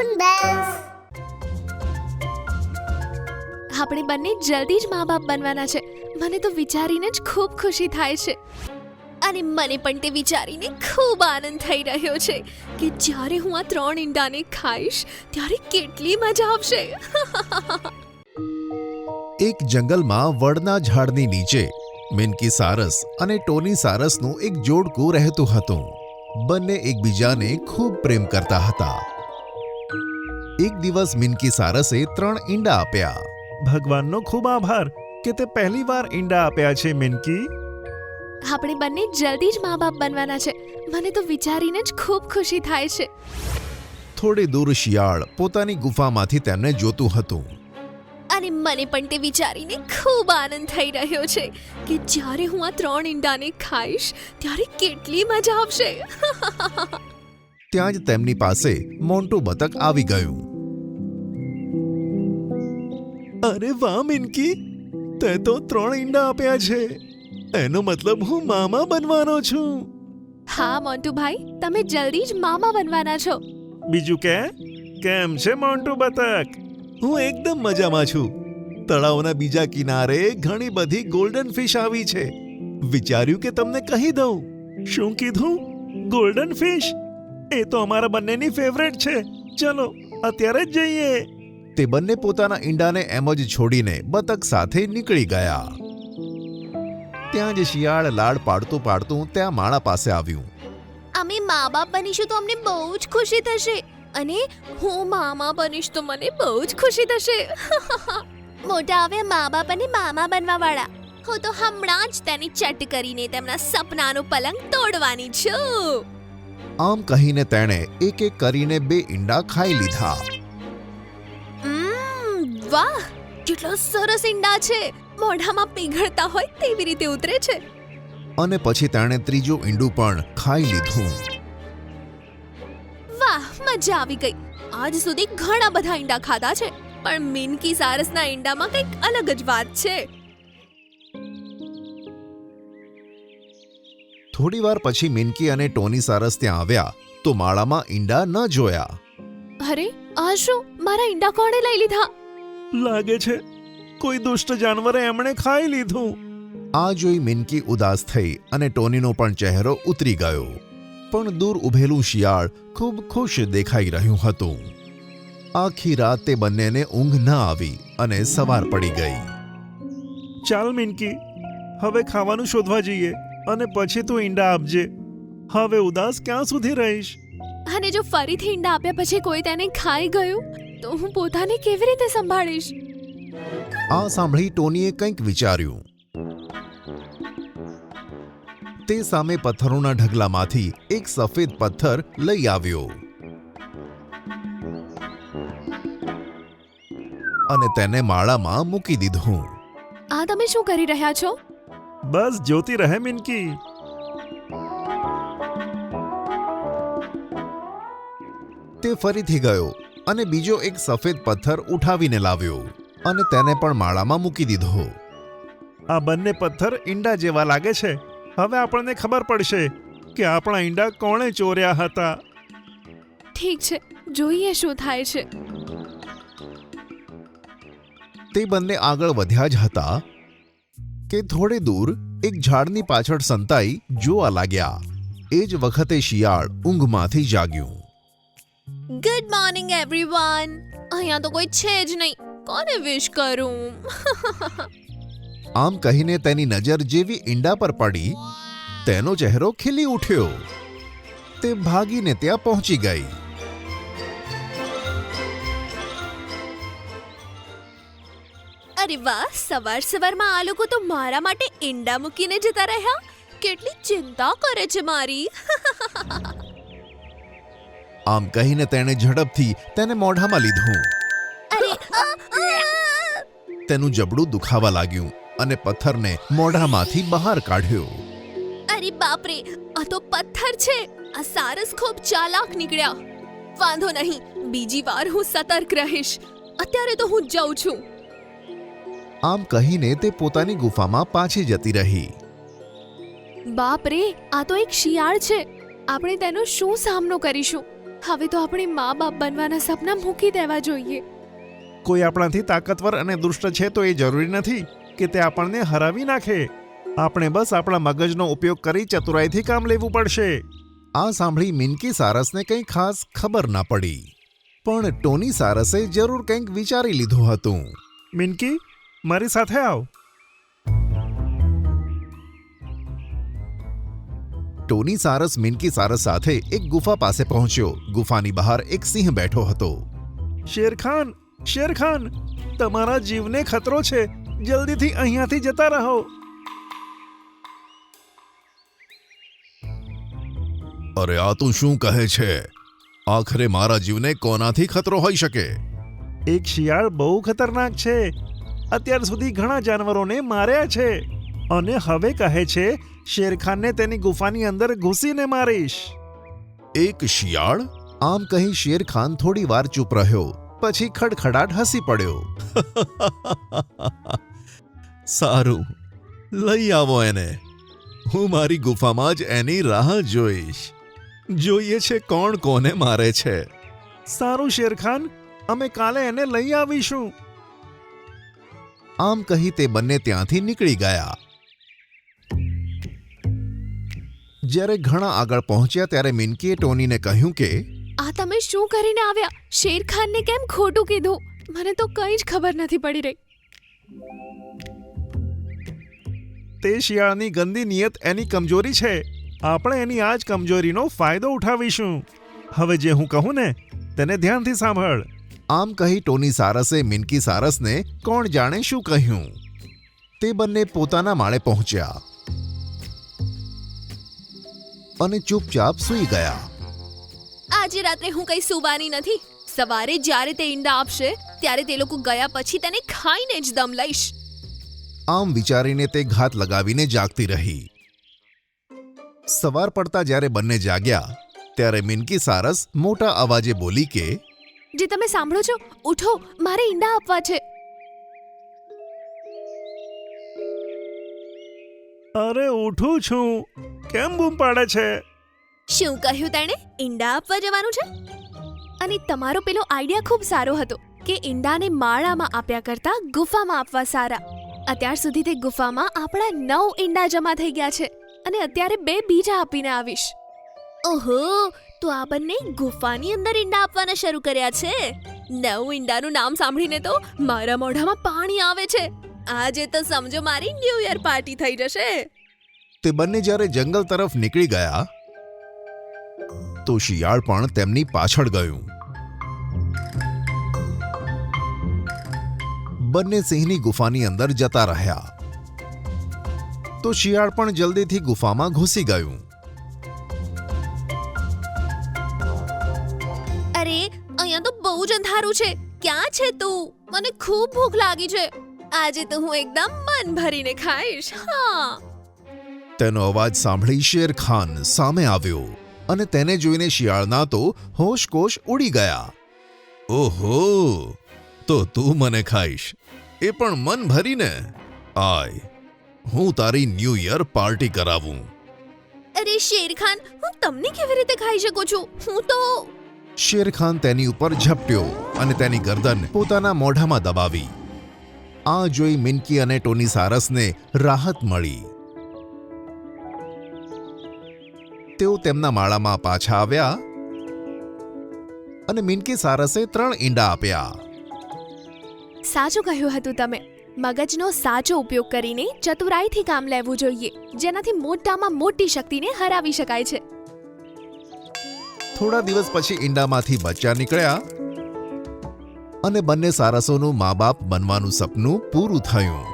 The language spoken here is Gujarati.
Toon Bells. આપણે બંને જલ્દી જ મા બાપ બનવાના છે. મને તો વિચારીને જ ખૂબ ખુશી થાય છે અને મને પણ તે વિચારીને ખૂબ આનંદ થઈ રહ્યો છે કે જ્યારે હું આ 3 ઈંડાને ખાઈશ ત્યારે કેટલી મજા આવશે. એક જંગલમાં વડના ઝાડની નીચે મિન્કી સારસ અને ટોની સારસનું એક જોડકું રહેતું હતું. બંને એકબીજાને ખૂબ પ્રેમ કરતા હતા. એક દિવસ મિન્કી સારસે 3 ઈંડા આપ્યા. ભગવાનનો ખૂબ આભાર કે તે પહેલી વાર ઈંડા આપ્યા છે મિન્કી. આપણે બંને જલ્દી જ મા બાપ બનવાના છે. મને તો વિચારીને જ ખૂબ ખુશી થાય છે. થોડે દૂર શિયાળ પોતાની ગુફામાંથી તેમને જોતું હતું. અને મને પણ તે વિચારીને ખૂબ આનંદ થઈ રહ્યો છે કે જ્યારે હું આ 3 ઈંડાને ખાઈશ ત્યારે કેટલી મજા આવશે. ત્યાં જ તેમની પાસે મોન્ટુ બતક આવી ગયું. અરે વાહ મિન્કી, તે તો 3 ઈંડા આપ્યા છે. એનો મતલબ હું મામા બનવાનો છું. હા મોન્ટુભાઈ, તમે જલ્દી જ મામા બનવાના છો. બીજું કેમ છે મોન્ટુ બતક? હું એકદમ મજામાં છું. તળાવના બીજા કિનારે ઘણી બધી ગોલ્ડન ફિશ આવી છે. વિચાર્યું કે તમને કહી દઉં. શું કીધું? Golden fish? એ તો અમારા બંનેની ફેવરેટ છે. ચલો અત્યારે જ જઈએ. તે બંને પોતાના ઈંડાને એમ જ છોડીને બતક સાથે નીકળી ગયા. ત્યાં જ શિયાળ લાડ પાડતું પાડતું ત્યાં માળા પાસે આવ્યું. અમે મા બાપ બનીશું તો અમને બહુ જ ખુશી થશે અને હું મામા બનીશ તો મને બહુ જ ખુશી થશે. મોટા આવ્યા મા બાપ અને મામા બનવા વાળા. હું તો હમણાં જ તેની ચટ કરીને તેમના સપનાનો પલંગ તોડવાની છું. આમ કહીને તેણે એક એક કરીને 2 ઈંડા ખાઈ લીધા. વાહ, કેટલા સરસ ઈંડા છે. મોઢામાં પીગળતા હોય તેવી રીતે ઉતરે છે. અને પછી તેણે ત્રીજું ઈંડું પણ ખાઈ લીધું. વાહ, મજા આવી ગઈ. આજ સુધી ઘણા બધા ઈંડા ખાધા છે પણ મિન્કી સારસના ઈંડામાં કંઈક અલગ જ વાત છે. થોડી વાર પછી મિન્કી અને ટોની સારસ ત્યાં આવ્યા તો માળામાં ઈંડા ન જોયા. અરે, આ શું? મારા ઈંડા કોણે લઈ લીધા? લાગે છે કોઈ દુષ્ટ જાનવરે એમણે ખાઈ લીધું. આ જોઈ મિન્કી ઉદાસ થઈ અને ટોનીનો પણ ચહેરો ઉતરી ગયો. પણ દૂર ઊભેલું શિયાળ ખૂબ ખુશ દેખાઈ રહ્યું હતું. આખી રાત તે બંનેને ઊંઘ ન આવી અને સવાર પડી ગઈ. ચાલ મિન્કી, હવે ખાવાનું શોધવા જઈએ અને પછી તું ઈંડા આપજે. હવે ઉદાસ ક્યાં સુધી રહીશ? અને જો ફરીથી ઈંડા આપ્યા પછી કોઈ તેને ખાઈ ગયું તો હું પોતાને કેવી રીતે સંભાળીશ? આ સાંભળી ટોનીએ કંઈક વિચાર્યું. તે સામે પથ્થરોના ઢગલામાંથી એક સફેદ પથ્થર લઈ આવ્યો અને તેને માળામાં મૂકી દીધું. આ તમે શું કરી રહ્યા છો? બસ જોતી રહે મિન્કી. તે ફરીથી ગયો અને બીજો એક સફેદ પથ્થર ઉઠાવીને લાવ્યો અને તેને પણ માળામાં મૂકી દીધો. આ બંને પથ્થર ઈંડા જેવા લાગે છે. હવે આપણને ખબર પડશે કે આપણા ઈંડા કોણે ચોર્યા હતા. ઠીક છે, જોઈએ શું થાય છે. તે બંને આગળ વધ્યા જ હતા કે થોડે દૂર એક ઝાડની પાછળ સંતાઈ જોવા લાગ્યા. એ જ વખતે શિયાળ ઊંઘમાંથી જાગ્યું. Good morning everyone. અહીંયા તો કોઈ છે જ નહીં. કોને વિશ કરું? આમ કહીને તેની નજર જેવી ઈંડા પર પડી તેનો ચહેરો ખીલી ઉઠ્યો. તે ભાગીને ત્યાં પહોંચી ગઈ. અરે વાહ, સવાર સવારમાં આ લોકો તો મારા માટે ઈંડા મૂકીને જતા રહ્યા. કેટલી ચિંતા કરે છે મારી. આમ કહીને તેણે ઝડપથી તેને મોઢામાં લીધું. તેનું જબડું દુખાવા લાગ્યું અને પથ્થરને મોઢામાંથી બહાર કાઢ્યો. અરે બાપરે, આ તો પથ્થર છે. આ સારસ ખૂબ ચાલાક નીકળ્યા. વાંધો નહીં, બીજી વાર હું સતર્ક રહીશ. અત્યારે તો હું જાઉં છું. આમ કહીને તે પોતાની ગુફામાં પાછી જતી રહી. બાપરે, આ તો એક શિયાળ છે. આપણે તેનો શું સામનો કરીશું? હવે તો આપણે મા બાપ બનવાના સપના મૂકી દેવા જોઈએ. કોઈ આપણાથી તાકાતવર અને દુષ્ટ છે તો એ જરૂરી નથી કે તે આપણને હરાવી નાખે. આપણે બસ આપણા મગજનો ઉપયોગ કરી ચતુરાઈથી કામ લેવું પડશે. આ સાંભળી મિન્કી સારસને કંઈ ખાસ ખબર ના પડી, પણ ટોની સારસે જરૂર કંઈક વિચારી લીધું હતું. મિન્કી, મારી સાથે આવ. ટોની સારસ મિન્કી સારસ સાથે એક ગુફા પાસે પહોંચ્યો. ગુફાની બહાર એક સિંહ બેઠો હતો. શેરખાન, શેરખાન, તમારા જીવને ખતરો છે. જલ્દીથી અહીંયાથી જતા રહો. અરે આ તું શું કહે છે? આખરે મારા જીવને કોનાથી ખતરો હોઈ શકે? એક શિયાળ બહુ ખતરનાક છે. અત્યાર સુધી ઘણા જાનવરોને માર્યા છે અને હવે કહે છે શેરખાનને તેની ગુફાની અંદર ઘૂસીને મારીશ. એક શિયાળ? આમ કહી શેરખાન થોડી વાર ચૂપ રહ્યો, પછી ખડખડાટ હસી પડ્યો. સારું, લઈ આવો એને. હું મારી ગુફામાં જ એની રાહ જોઈશ. જોઈએ છે કોણ કોને મારે છે. સારું શેરખાન, અમે કાલે એને લઈ આવીશું. આમ કહી તે બંને ત્યાંથી નીકળી ગયા. જ્યારે ઘણા આગળ પહોંચ્યા ત્યારે મિન્કીએ ટોનીને કહ્યું કે આ તમે શું કરીને આવ્યા? શેરખાનને કેમ ખોટું કીધું? મને તો કંઈ જ ખબર નથી પડી રહી. તે શિયાળની ગંદી નિયત એની કમજોરી છે. આપણે એની આ જ કમજોરીનો ફાયદો ઉઠાવીશું. હવે જે હું કહું ને તેને ધ્યાનથી સાંભળ. આમ કહી ટોની સારસે મિન્કી સારસને કોણ જાણે શું કહ્યું. તે બંને પોતાના માળે પહોંચ્યા અને ચૂપચાપ સૂઈ ગયા. આજે રાત્રે હું કઈ સુવાની નથી. સવારે જ્યારે તે ઈંડા આપશે ત્યારે તે લોકો ગયા પછી તેને ખાઈને જ દમ લઈશ. આમ વિચારીને તે ઘાત લગાવીને જાગતી રહી. સવાર પડતા જ્યારે બંને જાગ્યા ત્યારે મિન્કી સારસ મોટા અવાજે બોલી કે જે તમે સાંભળો છો, ઉઠો, મારે ઈંડા આપવા છે. અરે ઉઠું છું, કેમ બૂમ પાડે છે? શું કહ્યું તેણે? ઈંડા આપવા જવાનું છે? અને તમારો પેલો આઈડિયા ખૂબ સારો હતો કે ઈંડાને માળામાં આપ્યા કરતા ગુફામાં આપવા સારા. અત્યાર સુધી તે ગુફામાં આપણા 9 ઈંડા જમા થઈ ગયા છે અને અત્યારે 2 બીજા આપીને આવીશ. ઓહો, તો આ બંને ગુફાની અંદર ઈંડા આપવાના શરૂ કર્યા છે. 9 ઈંડાનું નામ સાંભળીને તો મારા મોઢામાં પાણી આવે છે. આજે તો સમજો મારી ન્યૂ યર પાર્ટી થઈ જશે. તે બંને જ્યારે જંગલ તરફ નીકળી ગયા તો શિયાળ પણ તેમની પાછળ ગયું. બંને સિંહની ગુફાની અંદર જતા રહ્યા તો શિયાળ પણ જલ્દીથી ગુફામાં ઘૂસી ગયું. અરે, અહીંયા તો બહુ જ અંધારું છે. ક્યાં છે તું? મને ખૂબ ભૂખ લાગી છે. આજે તો હું એકદમ મન ભરીને ખાઈશ. હા. તેનો અવાજ સાંભળી શેરખાન સામે આવ્યો અને તેને જોઈને શિયાળના તો હોશકોશ ઉડી ગયા. ઓહો, તો તું મને ખાઈશ, એ પણ મન ભરીને? આય, હું તારી ન્યૂ યર પાર્ટી કરાવું. અરે શેરખાન, હું તમને કેવી રીતે ખાઈ શકું છું? હું તો... શેરખાન તેની ઉપર ઝપટ્યો અને તેની ગરદન પોતાના મોઢામાં દબાવી. આ જોઈ મિન્કી અને ટોની સારસને રાહત મળી. તેઓ તેમના માળામાં પાછા આવ્યા અને મિન્કી સારસે 3 ઈંડા આપ્યા. સાચું કહ્યું હતું તમે. મગજનો સાચો ઉપયોગ કરીને ચતુરાઈથી કામ લેવું જોઈએ, જેનાથી મોટામાં મોટી શક્તિને હરાવી શકાય છે. થોડા દિવસ પછી ઈંડામાંથી બચ્ચા નીકળ્યા અને બંને સારસોનું મા બાપ બનવાનું સપનું પૂરું થયું.